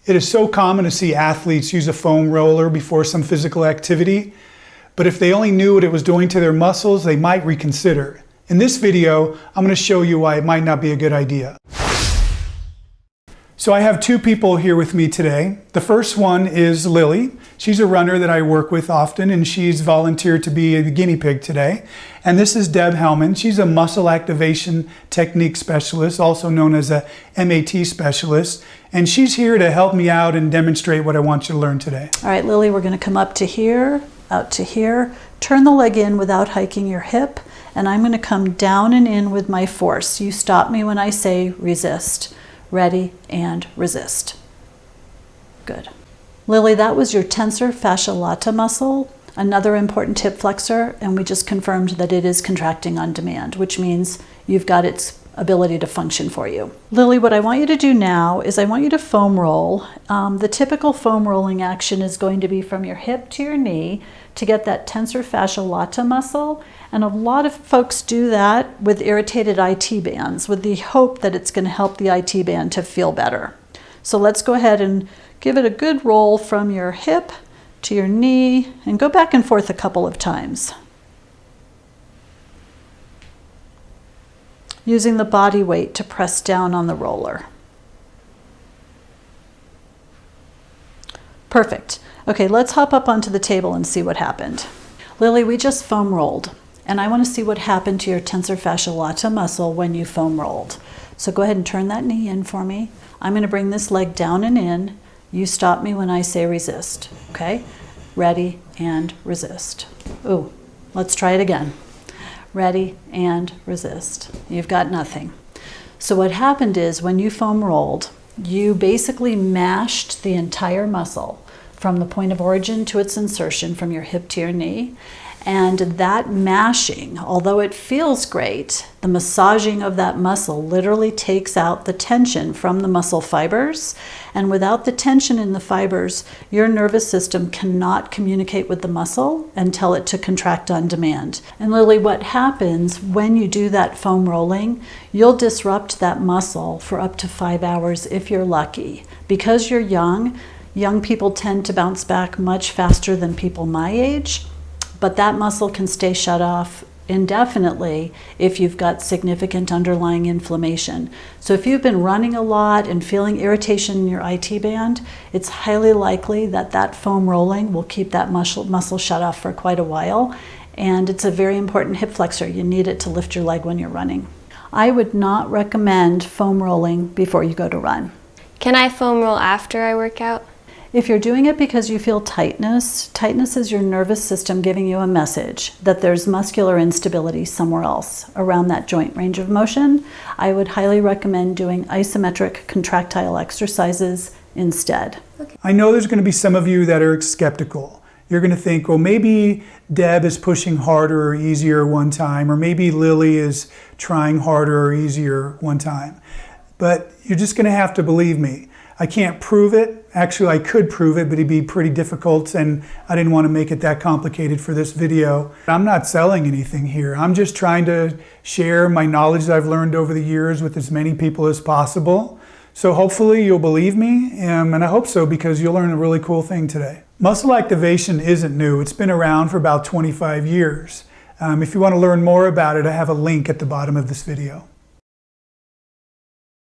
It is so common to see athletes use a foam roller before some physical activity, but if they only knew what it was doing to their muscles, they might reconsider. In this video, I'm going to show you why it might not be a good idea. So I have two people here with me today. The first one is Lily. She's a runner that I work with often, and she's volunteered to be the guinea pig today. And this is Deb Hellman. She's a muscle activation technique specialist, also known as a MAT specialist. And she's here to help me out and demonstrate what I want you to learn today. All right, Lily, we're going to come up to here, out to here. Turn the leg in without hiking your hip. And I'm going to come down and in with my force. You stop me when I say resist. Ready and resist. Good. Lily, that was your tensor fascia lata muscle, another important hip flexor, and we just confirmed that it is contracting on demand, which means you've got its ability to function for you. Lily, what I want you to do now is I want you to foam roll. The typical foam rolling action is going to be from your hip to your knee to get that tensor fascia lata muscle. And a lot of folks do that with irritated IT bands with the hope that it's going to help the IT band to feel better. So let's go ahead and give it a good roll from your hip to your knee and go back and forth a couple of times. Using the body weight to press down on the roller. Perfect. Okay, let's hop up onto the table and see what happened. Lily, we just foam rolled, and I want to see what happened to your tensor fascia lata muscle when you foam rolled. So go ahead and turn that knee in for me. I'm going to bring this leg down and in. You stop me when I say resist, okay? Ready and resist. Ooh, let's try it again. Ready and resist. You've got nothing. So what happened is when you foam rolled, you basically mashed the entire muscle from the point of origin to its insertion from your hip to your knee. And that mashing, although it feels great, the massaging of that muscle literally takes out the tension from the muscle fibers. And without the tension in the fibers, your nervous system cannot communicate with the muscle and tell it to contract on demand. And Lily, what happens when you do that foam rolling, you'll disrupt that muscle for up to 5 hours if you're lucky. Because you're young people tend to bounce back much faster than people my age. But that muscle can stay shut off indefinitely if you've got significant underlying inflammation. So if you've been running a lot and feeling irritation in your IT band, it's highly likely that that foam rolling will keep that muscle shut off for quite a while. And it's a very important hip flexor. You need it to lift your leg when you're running. I would not recommend foam rolling before you go to run. Can I foam roll after I work out? If you're doing it because you feel tightness is your nervous system giving you a message that there's muscular instability somewhere else around that joint range of motion. I would highly recommend doing isometric contractile exercises instead. Okay. I know there's going to be some of you that are skeptical. You're going to think, well, maybe Deb is pushing harder or easier one time, or maybe Lily is trying harder or easier one time. But you're just going to have to believe me. I can't prove it. Actually, I could prove it, but it'd be pretty difficult, and I didn't want to make it that complicated for this video. I'm not selling anything here. I'm just trying to share my knowledge that I've learned over the years with as many people as possible. So hopefully you'll believe me, and I hope so, because you'll learn a really cool thing today. Muscle activation isn't new. It's been around for about 25 years. If you want to learn more about it, I have a link at the bottom of this video.